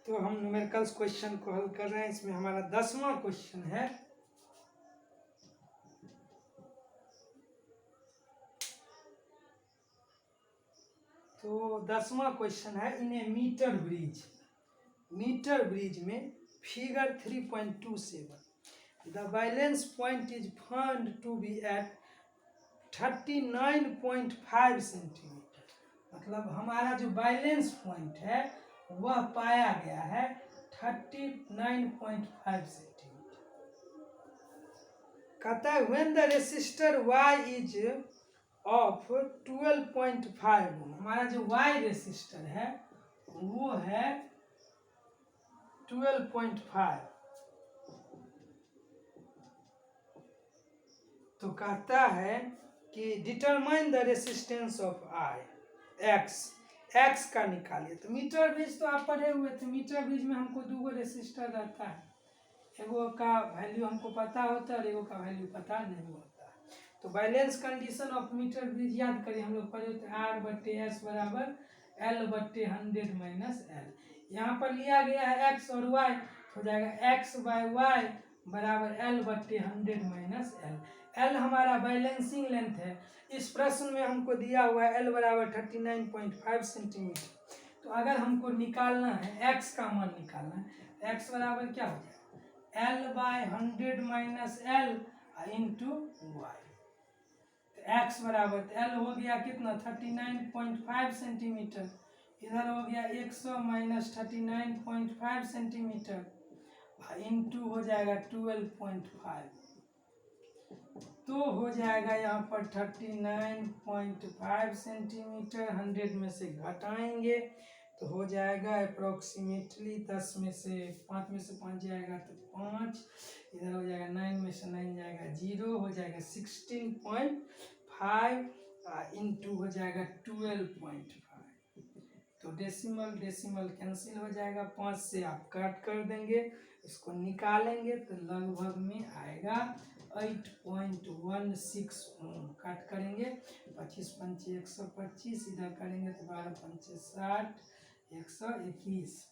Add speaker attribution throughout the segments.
Speaker 1: तो हम numericals question को हल कर रहे हैं। इसमें हमारा 10वां क्वेश्चन है। तो 10वां क्वेश्चन है, इन ए मीटर ब्रिज में figure 3.27 the balance point is found to be at 39.5 centimetre. मतलब हमारा जो बैलेंस पॉइंट है वह पाया गया है 39.5 सेंटीमीटर। कहता है when the resistor Y is of 12.5 ओम। हमारा जो Y रेसिस्टर है वो है 12.5। तो कहता है कि determine the resistance of I x का निकालिए। तो मीटर ब्रिज तो आप पढ़े हुए थे। मीटर ब्रिज में हमको दो रेसिस्टर रहता है, एगो का वैल्यू हमको पता होता है और एगो का वैल्यू पता नहीं होता है। तो balance condition of metre bridge याद करिए, हम लोग पढ़े थे R/S बराबर L/100 माइनस L। यहाँ पर लिया गया है x और y, हो जाएगा x/y बराबर L/100 माइनस L। L हमारा बैलेंसिंग लेंथ है। इस प्रश्न में हमको दिया हुआ है L बराबर 39.5 सेंटीमीटर। तो अगर हमको निकालना है x का मान निकालना है, x बराबर क्या हो जाएगा L/100 minus L into Y. तो x बराबर L हो गया कितना 39.5 सेंटीमीटर, इधर हो गया 100 माइनस 39.5 सेंटीमीटर इंटू हो जाएगा 12.5। तो हो जाएगा यहाँ पर 39.5 सेंटीमीटर। 100 में से घटाएंगे तो हो जाएगा अप्रोक्सीमेटली 10 में से 5 में से 5 जाएगा तो 5, इधर हो जाएगा 9 में से 9 जाएगा 0, हो जाएगा 16.5 इंटू हो जाएगा 12.5। तो डेसिमल कैंसिल हो जाएगा, 5 से आप कट कर देंगे, इसको निकालेंगे तो लगभग में आएगा 8.16 ओम। कट करेंगे 25 पंचे 125, इधर करेंगे तो 12 पंचे 60, 121।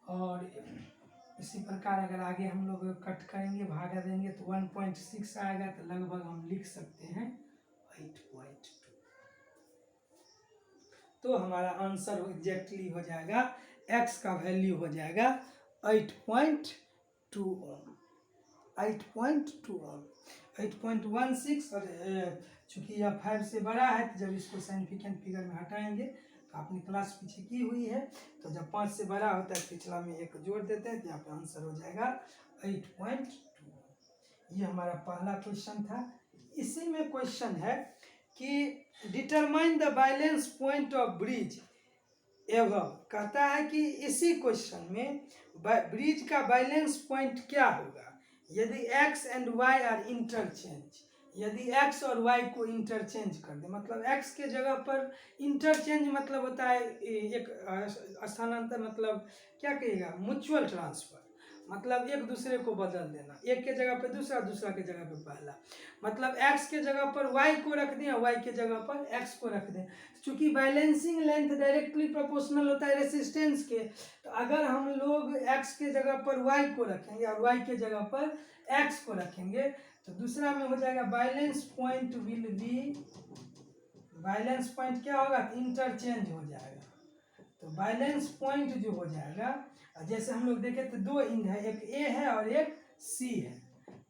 Speaker 1: और इसी प्रकार अगर आगे हम लोग कट करेंगे भागा देंगे तो 1.6 आएगा, तो लगभग हम लिख सकते हैं 8.2। तो हमारा आंसर एग्जैक्टली हो जाएगा, x का वैल्यू हो जाएगा 8.2 ओम। 8.2 ओम 8.16। और चूँकि यह 5 से बड़ा है तो जब इसको साइंटिफिक फिगर में हटाएंगे तो आपने क्लास पीछे की हुई है, तो जब 5 से बड़ा होता है पिछला में एक जोड़ देते हैं तो यहाँ पे आंसर हो जाएगा 8.2। ये हमारा पहला क्वेश्चन था। इसी में क्वेश्चन है कि determine the balance point of bridge एवं। कहता है कि इसी क्वेश्चन में ब्रिज का बैलेंस पॉइंट क्या होगा यदि x and y are interchange. यदि x और y को इंटरचेंज कर दे, मतलब x के जगह पर इंटरचेंज मतलब होता है एक स्थानांतर, मतलब क्या कहिएगा म्यूचुअल ट्रांसफर, मतलब एक दूसरे को बदल देना, एक के जगह पे दूसरा, दूसरा के जगह पे पहला। मतलब x के जगह पर y को रख दें, y के जगह पर x को रख दें। चूँकि बैलेंसिंग लेंथ डायरेक्टली प्रोपोर्शनल होता है रेसिस्टेंस के, तो अगर हम लोग x के जगह पर y को रखेंगे और y के जगह पर x को रखेंगे तो दूसरा में हो जाएगा balance point will be, balance point क्या होगा इंटरचेंज हो जाएगा। तो बैलेंस पॉइंट जो हो जाएगा, जैसे हम लोग देखें तो दो इंड है, एक A है और एक C है।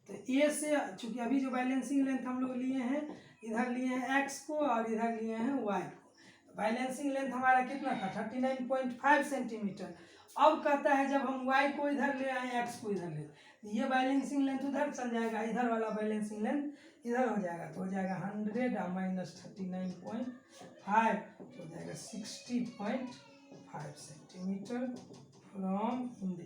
Speaker 1: तो A से चूँकि अभी जो बैलेंसिंग लेंथ हम लोग लिए हैं, इधर लिए हैं x को और इधर लिए हैं y को। बैलेंसिंग लेंथ हमारा कितना था 39.5 सेंटीमीटर। अब कहता है जब हम y को इधर ले आए x को इधर ले, ये बैलेंसिंग लेंथ उधर चल जाएगा, इधर वाला बैलेंसिंग लेंथ इधर हो जाएगा, तो हो जाएगा 100 माइनस 39.5 हो जाएगा 60.5 centimetre from end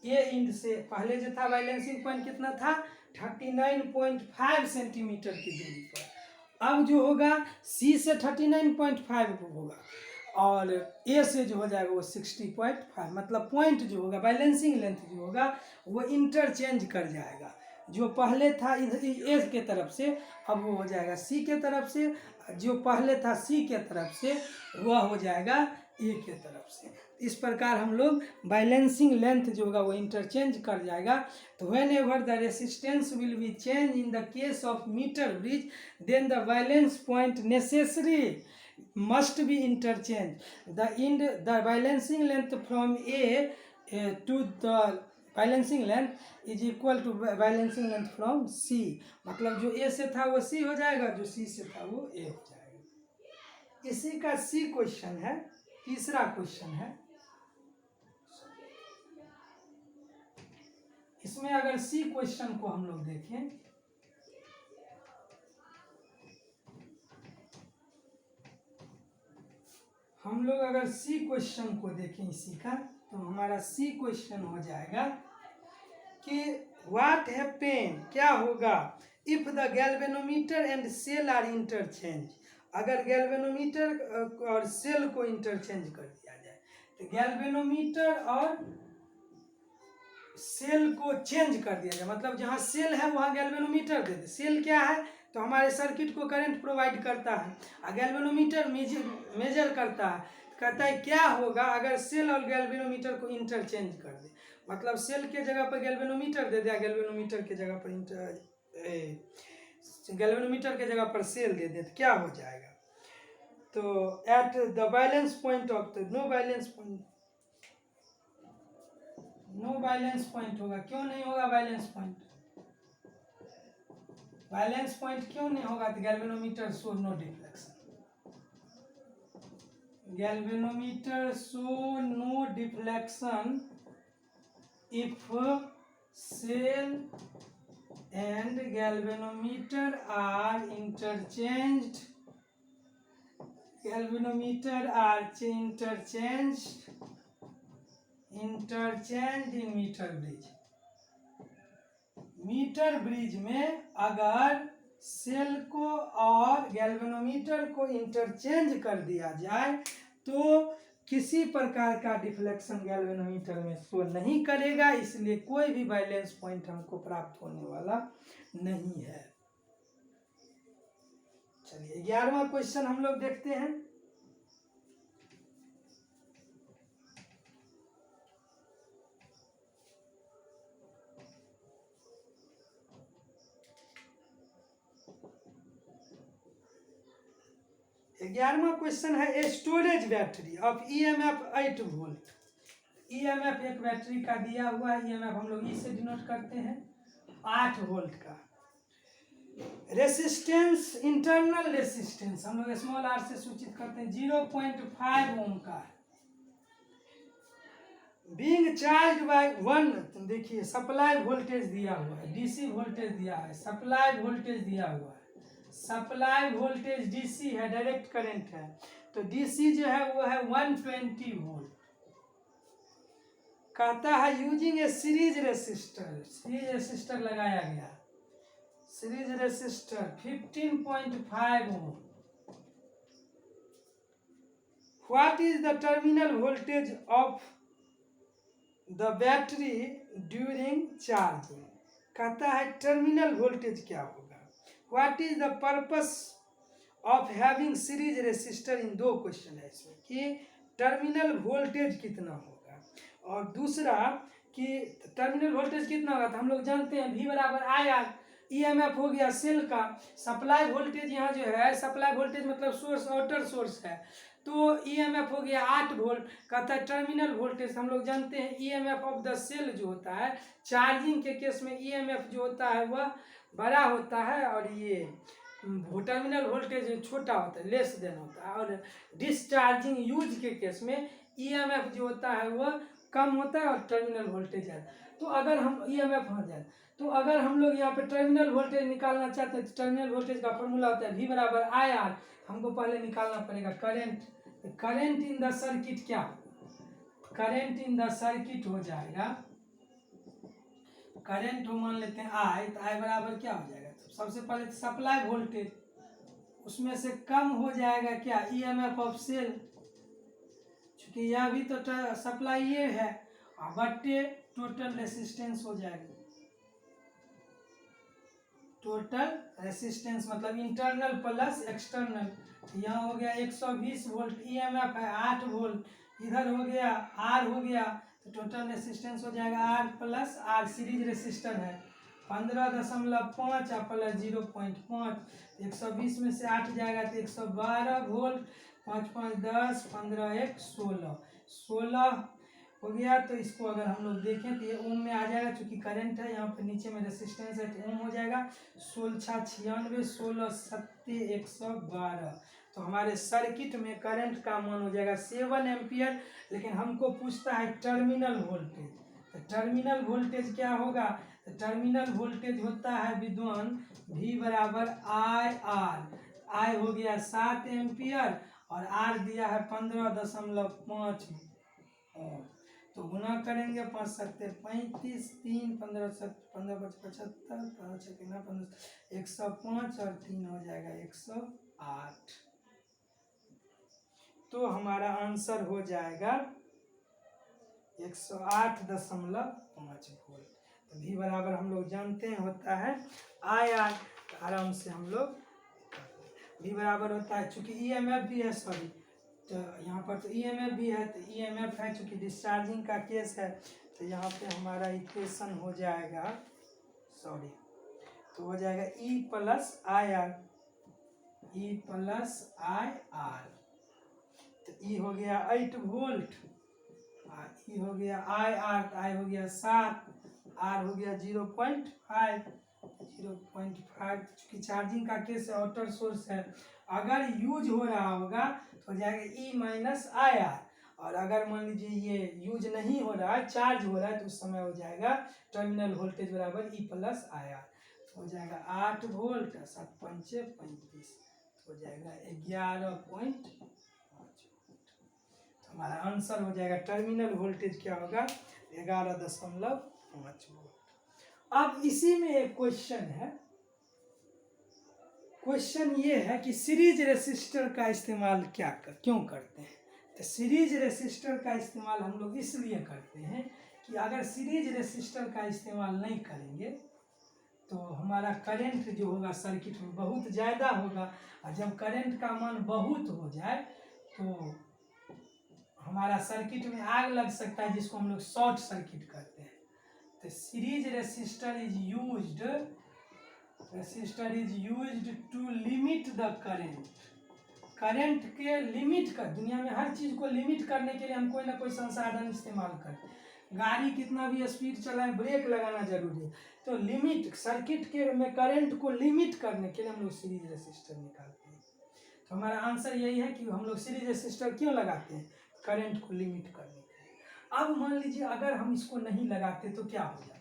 Speaker 1: A end से। पहले जो था बैलेंसिंग पॉइंट कितना था 39.5 सेंटीमीटर की दूरी पर। अब जो होगा सी से 39.5 होगा और ए से जो हो जाएगा वो 60.5, मतलब पॉइंट जो होगा बैलेंसिंग लेंथ जो होगा वो इंटरचेंज कर जाएगा। जो पहले था इधर ए के तरफ से अब वो हो जाएगा सी के तरफ से, जो पहले था सी के तरफ से वह हो जाएगा ए के तरफ से। इस प्रकार हम लोग बैलेंसिंग लेंथ जो होगा वो इंटरचेंज कर जाएगा। तो whenever the resistance will be change in the case of metre bridge then the balance point necessary must be interchanged. The balancing length from A to the balancing length is equal to balancing length from C। मतलब जो A से था वो C हो जाएगा, जो C से था वो A हो जाएगा। इसी का C क्वेश्चन है, तीसरा क्वेश्चन है। इसमें अगर C क्वेश्चन को हम लोग देखें, हम लोग अगर सी क्वेश्चन को देखें इसी का, तो हमारा सी क्वेश्चन हो जाएगा कि व्हाट हैपन, क्या होगा if the galvanometer and cell are interchange. अगर गैल्वेनोमीटर और सेल को इंटरचेंज कर दिया जाए, तो गैल्वेनोमीटर और सेल को चेंज कर दिया जाए, मतलब जहाँ सेल है वहाँ गैल्वेनोमीटर दे दे। सेल क्या है, तो हमारे सर्किट को करंट प्रोवाइड करता है, और गैल्वेनोमीटर मेजर करता है। कहता है क्या होगा अगर सेल और गैल्वेनोमीटर को इंटरचेंज कर दे, मतलब सेल के जगह पर गैल्वेनोमीटर दे दिया, गैल्वेनोमीटर के जगह पर सेल दे दे, तो क्या हो जाएगा। तो at the balance point of no balance point होगा। क्यों नहीं होगा बैलेंस पॉइंट? बैलेंस पॉइंट क्यों नहीं होगा? तो galvanometer show no deflection, galvanometer show no deflection if cell and galvanometer are interchanged, galvanometer are interchange in metre bridge. Metre bridge में अगर सेल को और गैल्वेनोमीटर को इंटरचेंज कर दिया जाए तो किसी प्रकार का डिफ्लेक्शन गैल्वेनोमीटर में शो नहीं करेगा, इसलिए कोई भी बैलेंस पॉइंट हमको प्राप्त होने वाला नहीं है। चलिए 11वां क्वेश्चन हम लोग देखते हैं। ग्यारहवां क्वेश्चन है a storage battery of EMF 8 volt. EMF एक बैटरी का दिया हुआ है, ईएमएफ हम लोग इससे डिनोट करते हैं 8 वोल्ट का। रेसिस्टेंस, इंटरनल रेसिस्टेंस हम लोग स्मॉल आर से सूचित करते हैं 0.5 ओम का है। बीइंग चार्ज बाय 1, देखिए सप्लाई वोल्टेज दिया हुआ है, डीसी वोल्टेज दिया है, सप्लाई वोल्टेज दिया हुआ है, सप्लाई वोल्टेज डीसी है, डायरेक्ट करंट है, तो डीसी जो है वो है 120 वोल्ट। कहता है यूजिंग ए सीरीज रेसिस्टर लगाया गया, series resistor 15.5 ohm. What is the terminal voltage of the battery during charging. कहता है टर्मिनल वोल्टेज क्या होगा। What is the purpose of having series resistor, in 2 question है इसमें कि टर्मिनल वोल्टेज कितना होगा, और दूसरा कि टर्मिनल वोल्टेज कितना होगा। तो हम लोग जानते हैं V बराबर IR, ईएमएफ हो गया सेल का, सप्लाई वोल्टेज यहाँ जो है, सप्लाई वोल्टेज मतलब सोर्स, आउटर सोर्स है, तो ईएमएफ हो गया 8 वोल्ट। कहता है टर्मिनल वोल्टेज हम लोग जानते हैं ईएमएफ ऑफ द सेल जो होता है, चार्जिंग के केस में ईएमएफ जो होता है वह बड़ा होता है, और ये टर्मिनल वोल्टेज छोटा होता है, लेस देन होता है, और डिस्चार्जिंग यूज के केस में ईएमएफ जो होता है वह कम होता है और टर्मिनल वोल्टेज है। तो अगर हम ईएमएफ हो जाए, तो अगर हम लोग यहाँ पे टर्मिनल वोल्टेज निकालना चाहते हैं, तो टर्मिनल वोल्टेज का फॉर्मूला होता है V बराबर IR। हमको पहले निकालना पड़ेगा current, current in the circuit क्या, करंट इन द सर्किट हो जाएगा, करंट हो मान लेते हैं I, तो I बराबर क्या हो जाएगा। तो सबसे पहले तो सप्लाई वोल्टेज, उसमें से कम हो जाएगा क्या, ईएमएफ ऑफ सेल, क्योंकि यह भी तो सप्लाई ये है, बट्टे टोटल रेसिस्टेंस हो जाएगा। टोटल रेसिस्टेंस मतलब इंटरनल प्लस एक्सटर्नल। यहाँ हो गया 120 वोल्ट, ईएमएफ है 8 वोल्ट, इधर हो गया आर हो गया, तो टोटल रेसिस्टेंस हो जाएगा R plus R. Series resistor है 15.5 प्लस 0.5, 120 में से 8 जाएगा तो 112 वोल्ट, 5 5 10, 15 1 16, 16 हो गया। तो इसको अगर हम लोग देखें तो ये ओम में आ जाएगा, क्योंकि करंट है यहाँ पे, नीचे में रेसिस्टेंस है तो ओम हो जाएगा। 16 96, 16 70 112। तो हमारे सर्किट में करंट का मान हो जाएगा 7 एम्पियर। लेकिन हमको पूछता है टर्मिनल वोल्टेज, तो टर्मिनल वोल्टेज क्या होगा? तो टर्मिनल वोल्टेज होता है विद्वान V बराबर आई आर। आई हो गया 7 एम्पियर और आर दिया है 15.5 ओम। तो गुना करेंगे 5 7 35, 3 15 15 75, 5 6 15 105 और 3 हो जाएगा 108। तो हमारा आंसर हो जाएगा 108.5 वोल्ट। तो भी बराबर हम लोग जानते हैं होता है आई आर। आराम से हम लोग भी बराबर होता है, चूंकि ईएमएफ भी है, सॉरी तो यहाँ पर तो ईएमएफ भी है, तो ईएमएफ है चूंकि डिस्चार्जिंग का केस है, तो यहाँ पे हमारा इक्वेशन हो जाएगा, सॉरी तो हो जाएगा E plus I R, E plus I R. तो ई हो गया 8 वोल्ट, ई हो गया आई आर, आई हो गया 7, आर हो गया 0.5, 0.5 चूँकि चार्जिंग का केस है, आउटर सोर्स है, अगर यूज हो रहा होगा तो हो जाएगा ई माइनस आई आर। और अगर मान लीजिए ये यूज नहीं हो रहा है, चार्ज हो रहा है, तो उस समय हो जाएगा टर्मिनल वोल्टेज बराबर ई प्लस आई आर। तो हो जाएगा 8 वोल्ट 7 5 35, हो जाएगा 11.5 वोल्ट। तो हमारा आंसर हो जाएगा टर्मिनल वोल्टेज क्या होगा 11.5 वोल्ट। अब इसी में एक क्वेश्चन है, क्वेश्चन ये है कि सीरीज रेसिस्टर का इस्तेमाल क्यों करते हैं? तो सीरीज रेसिस्टर का इस्तेमाल हम लोग इसलिए करते हैं कि अगर सीरीज रेसिस्टर का इस्तेमाल नहीं करेंगे तो हमारा करंट जो होगा सर्किट में बहुत ज़्यादा होगा, और जब करंट का मान बहुत हो जाए तो हमारा सर्किट में आग लग सकता है, जिसको हम लोग शॉर्ट सर्किट करते हैं। तो series resistor is used to limit the current. Current के लिमिट कर, दुनिया में हर चीज़ को लिमिट करने के लिए हम कोई ना कोई संसाधन इस्तेमाल करते हैं। गाड़ी कितना भी स्पीड चलाए, ब्रेक लगाना जरूरी है, तो लिमिट सर्किट के में करंट को लिमिट करने के लिए हम लोग सीरीज रेसिस्टर निकालते हैं। तो हमारा आंसर यही है कि हम लोग सीरीज रेसिस्टर क्यों लगाते हैं? करंट को लिमिट करने के लिए। अब मान लीजिए अगर हम इसको नहीं लगाते तो क्या हो जाता?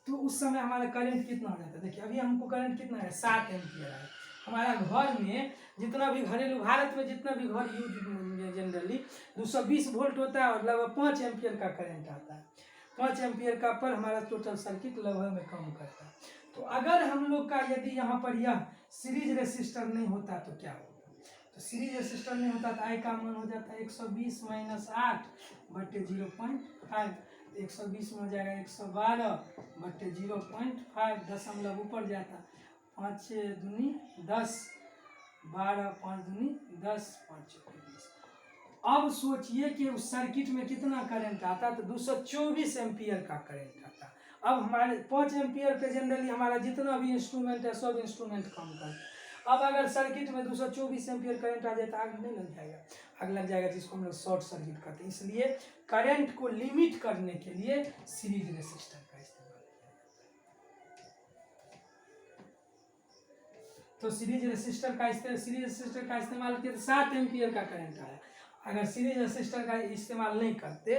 Speaker 1: तो उस समय हमारा करंट कितना हो जाता है? देखिए अभी हमको करंट कितना है, 7 एम्पियर है। हमारा घर में जितना भी घरेलू, भारत में जितना भी घर यूज जनरली 220 वोल्ट होता है और लगभग 5 एम्पियर का करंट आता है। 5 एम्पियर का पर हमारा टोटल सर्किट लगभग में काम करता है। तो अगर हम लोग का यदि यहाँ पर यह सीरीज रेसिस्टर नहीं होता तो क्या होगा? तो सीरीज रेसिस्टर नहीं होता तो आई का मान हो जाता है 120 माइनस 8 बटे 0.5, 120 में हो जाएगा 112 बटे 0.5, दशमलव ऊपर जाता, 5 दूनी 10, 12 5 दूनी 10, 5 20। अब सोचिए कि उस सर्किट में कितना करंट आता, तो 224 एम्पियर का करंट आता। अब हमारे 5 एम्पियर पे जनरली हमारा जितना भी इंस्ट्रूमेंट है सब इंस्ट्रूमेंट काम करता है। अब अगर सर्किट में 224 एम्पियर करंट आ जाए तो आग नहीं लग जाएगा? आग लग जाएगा, जिसको हम लोग शॉर्ट सर्किट करते हैं। इसलिए करंट को लिमिट करने के लिए सीरीज रेसिस्टर का इस्तेमाल किया जाता है। तो सीरीज रेसिस्टर का इस्तेमाल किया तो 7 एम्पियर का करंट आया। अगर सीरीज रेसिस्टर का इस्तेमाल नहीं करते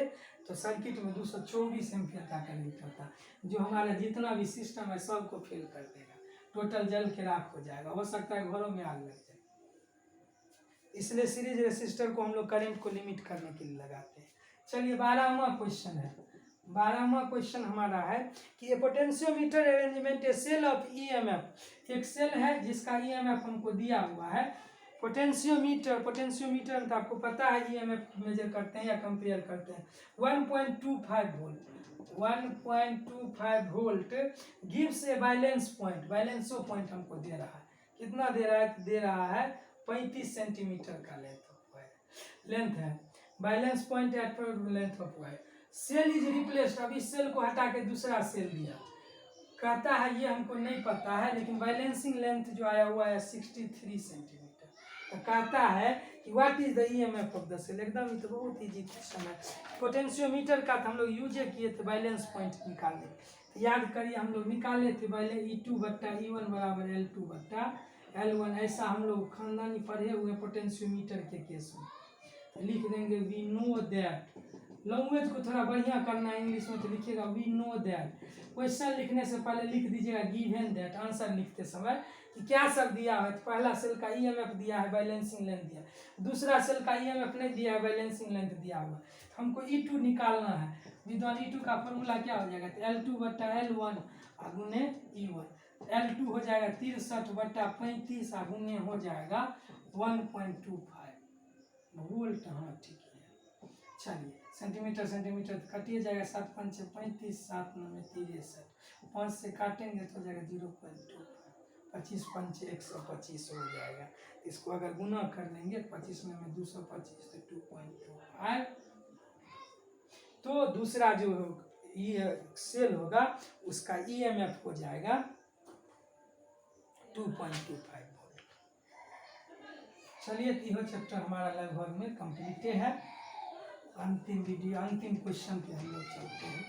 Speaker 1: तो सर्किट में 224 एम्पियर का करंट आता, जो हमारा जितना भी सिस्टम है सबको फेल कर देगा, टोटल जल के राख हो जाएगा, हो सकता है घरों में आग लग जाए। इसलिए सीरीज रेसिस्टर को हम लोग करंट को लिमिट करने के लिए लगाते हैं। चलिए 12वां क्वेश्चन है। 12वां क्वेश्चन हमारा है कि a potentiometer arrangement a cell of EMF. एक सेल है जिसका ईएमएफ हमको दिया हुआ है, पोटेंशियोमीटर में तो आपको पता है ईएमएफ मेजर करते हैं या कंपेयर करते हैं। 1.25 volt 1.25 volt gives a balance point, बैलेंसो पॉइंट हमको दे रहा है। कितना दे रहा है? दे रहा है 35 सेंटीमीटर का लेंथ है। Balance point at length of wire. Cell is replaced, अभी सेल को हटा के दूसरा सेल दिया। कहता है ये हमको नहीं पता है, लेकिन बैलेंसिंग लेंथ जो आया हुआ है 63 सेंटीमीटर। तो कहता है कि what is the EMF of the cell. एकदम ये तो बहुत ईजी क्वेश्चन है। पोटेंशियोमीटर का तो हम लोग यूज किए थे बैलेंस पॉइंट निकालने। तो याद करिए हम लोग निकाले थे पहले E2/E1 बराबर L2/L1। ऐसा हम लोग खानदानी पढ़े हुए पोटेंशियोमीटर के केस में। तो लिख देंगे वी नो दैट। लैंग्वेज को थोड़ा बढ़िया करना है इंग्लिश में, तो लिखिएगा वी नो दैट। क्वेश्चन लिखने से पहले लिख दीजिएगा गिवन दैट। आंसर लिखते समय कि क्या सब दिया है। तो पहला सेल का ईएमएफ दिया है, बैलेंसिंग लेंथ दिया। दूसरा सेल का ईएमएफ नहीं दिया है, बैलेंसिंग लेंथ दिया हुआ। हमको E2 निकालना है। विद्वान E2 का फॉर्मूला क्या हो जाएगा? L2/L1 गुने E1। L2 हो जाएगा 63/35 गुने हो जाएगा 1.25 वोल्ट। हाँ ठीक है। चलिए सेंटीमीटर कटिए जाएगा। 7 5 35, 7 9 63, 5 से काटेंगे तो हो जाएगा 0.25। 25 5 125 हो जाएगा। इसको अगर गुना कर लेंगे 25 में 225 तो 2.25। तो दूसरा जो सेल होगा उसका ईएमएफ हो जाएगा 2.25 वोल्ट। चलिए यह चैप्टर हमारा लगभग में कंप्लीट है। अंतिम वीडियो, अंतिम क्वेश्चन पे हम लोग चलते हैं।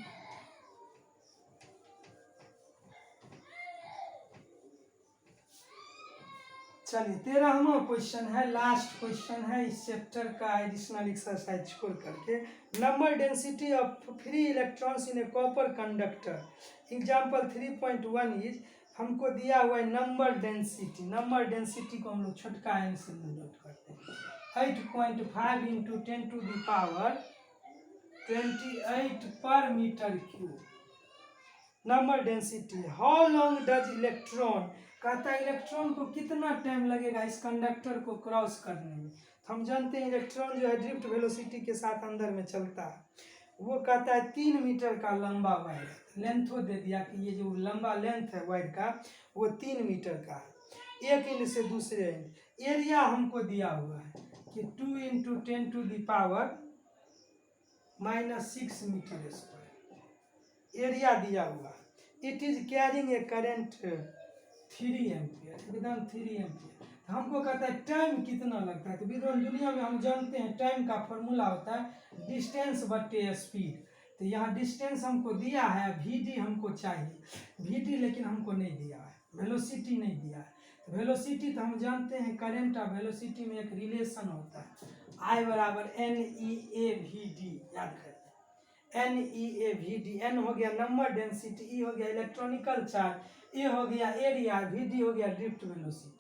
Speaker 1: चलिए 13वां क्वेश्चन है, लास्ट क्वेश्चन है इस चैप्टर का एडिशनल एक्सरसाइज छोड़ करके। Number density of free electrons in A copper conductor. Example 3.1 is, हमको दिया हुआ है नंबर डेंसिटी। नंबर डेंसिटी को हम लोग छोटका एन से नोट करते हैं। 8.5 × 10⁻28 पर metre cube. Number density. How long does electron, कहता है इलेक्ट्रॉन को कितना टाइम लगेगा इस कंडक्टर को क्रॉस करने में। तो हम जानते हैं इलेक्ट्रॉन जो है ड्रिफ्ट वेलोसिटी के साथ अंदर में चलता है। वो कहता है 3 मीटर का लंबा वायर। लेंथो दे दिया कि ये जो लंबा लेंथ है वायर का वो 3 मीटर का है। एक एंड से दूसरे एंड। एरिया हमको दिया हुआ है कि 2 × 10⁻⁻6 मीटर स्क्वायर एरिया दिया हुआ। It is carrying a current 3 ampere, एकदम 3 एम्पियर। हमको कहता है टाइम कितना लगता है। तो विद्वान दुनिया में हम जानते हैं टाइम का फॉर्मूला होता है डिस्टेंस बटे स्पीड। तो यहाँ डिस्टेंस हमको दिया है, VD हमको चाहिए। VD लेकिन हमको नहीं दिया है, वेलोसिटी नहीं दिया है। तो वेलोसिटी तो हम जानते हैं करंट और वेलोसिटी में एक रिलेशन होता है, I = NEAVD। याद करें NEAVD। N हो गया नंबर डेंसिटी, E हो गया इलेक्ट्रॉनिकल चार्ज, A हो गया एरिया, VD हो गया ड्रिफ्ट वेलोसिटी।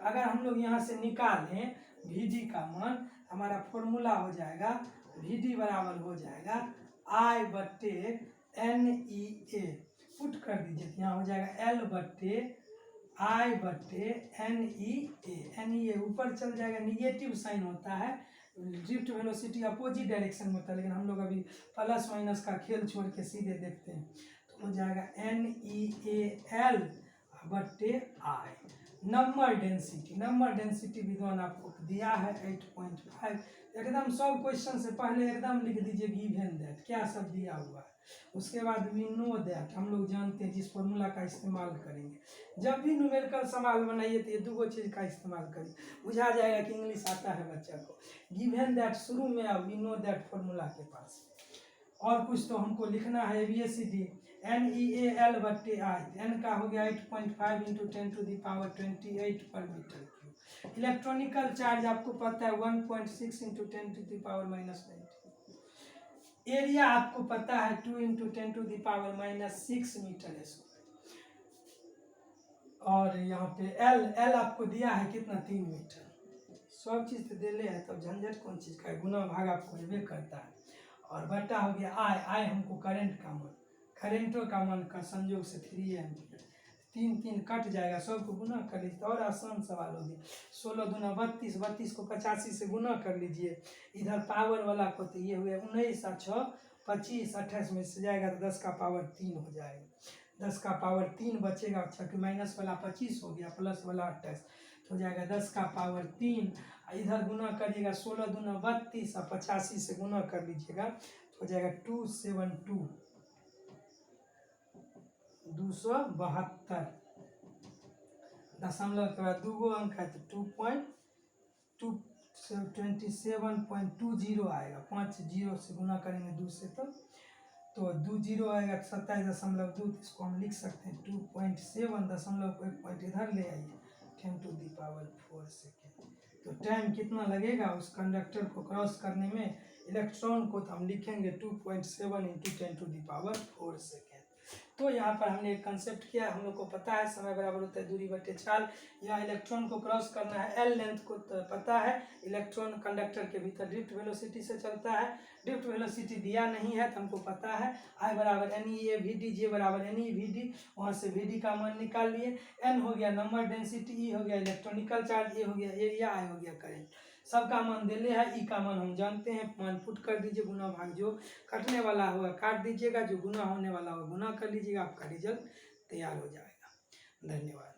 Speaker 1: अगर हम लोग यहाँ से निकालें VD का मान, हमारा फॉर्मूला हो जाएगा VD बराबर हो जाएगा I/NEA। पुट कर दीजिए तो यहाँ हो जाएगा L/I/NEA। NEA ऊपर चल जाएगा, निगेटिव साइन होता है। ड्रिफ्ट वेलोसिटी अपोजिट डायरेक्शन में होता है, लेकिन हम लोग अभी प्लस माइनस का खेल छोड़ के सीधे देखते हैं। तो हो जाएगा NEAL/I। नंबर डेंसिटी विद्वान आपको दिया है 8.5। एकदम सब क्वेश्चन से पहले एकदम लिख दीजिए गिवन दैट, क्या सब दिया हुआ है। उसके बाद वी नो दैट, हम लोग जानते हैं जिस फॉर्मूला का इस्तेमाल करेंगे। जब भी न्यूमेरिकल सवाल बनाइए तो ये 2 चीज़ का इस्तेमाल करिए, बुझा जाएगा कि इंग्लिश आता है बच्चा को। गिवन दैट शुरू में और वी नो दैट फॉर्मूला के पास। और कुछ तो हमको लिखना है ABCD। NEAL/I, N का हो गया 8.5 × 10⁻28 पर मीटर क्यूब। इलेक्ट्रॉनिकल चार्ज आपको पता है 1.6 × 10⁻⁻9। एरिया आपको पता है 2 × 10⁻⁻6 मीटर स्क्वायर। और यहाँ पे L आपको दिया है कितना, 3 मीटर। सब चीज़ तो दे ले है, तब झंझट कौन चीज़ का है। गुना भाग आपको लेवे करता है। और बटा हो गया I हमको करंट का मान, करेंटों का मान का संयोग से 3 एम्पियर। तीन तीन कट जाएगा, सबको गुना कर लीजिए। और आसान सवाल हो गया। 16 दूना 32, 32 को 85 से गुना कर लीजिए। इधर पावर वाला को तो ये हुए 19 और 6 25, 28 में से जाएगा तो 10 का पावर 3 हो जाएगा। 10 का पावर 3 बचेगा। अच्छा कि माइनस वाला 25 हो गया, प्लस वाला 28 तो हो जाएगा 10 का पावर 3। इधर गुना करिएगा 16 दूना 32 और 85 से गुना कर लीजिएगा तो हो जाएगा 272, 272। दशमलव के बाद 2 अंक है तो 27.20 आएगा। 5 जीरो से गुना करेंगे 2 से तो 2 जीरो आएगा 27.2। इसको हम लिख सकते हैं 2.7 दशमलव को 1 पॉइंट इधर ले आइए 10⁴ सेकेंड। तो टाइम कितना लगेगा उस कंडक्टर को क्रॉस करने में इलेक्ट्रॉन को, तो हम लिखेंगे 2.7 × 10⁴ सेकेंड। तो यहाँ पर हमने एक कंसेप्ट किया, हम लोग को पता है समय बराबर होता है दूरी बटे चाल। यहाँ इलेक्ट्रॉन को क्रॉस करना है, एल लेंथ को तो पता है। इलेक्ट्रॉन कंडक्टर के भीतर ड्रिफ्ट वेलोसिटी से चलता है। ड्रिफ्ट वेलोसिटी दिया नहीं है तो हमको पता है I बराबर NE/AV/d, J बराबर NE/VD। वहाँ से VD का मान निकाल लिए। N हो गया नंबर डेंसिटी, E हो गया इलेक्ट्रॉनिकल चार्ज, A हो गया एरिया, I हो गया करंट। सबका मान देले है। ई का मान हम जानते हैं, मान पुट कर दीजिए। गुना भाग जो कटने वाला होगा काट दीजिएगा, जो गुना होने वाला होगा गुना कर लीजिएगा, आपका रिजल्ट तैयार हो जाएगा। धन्यवाद।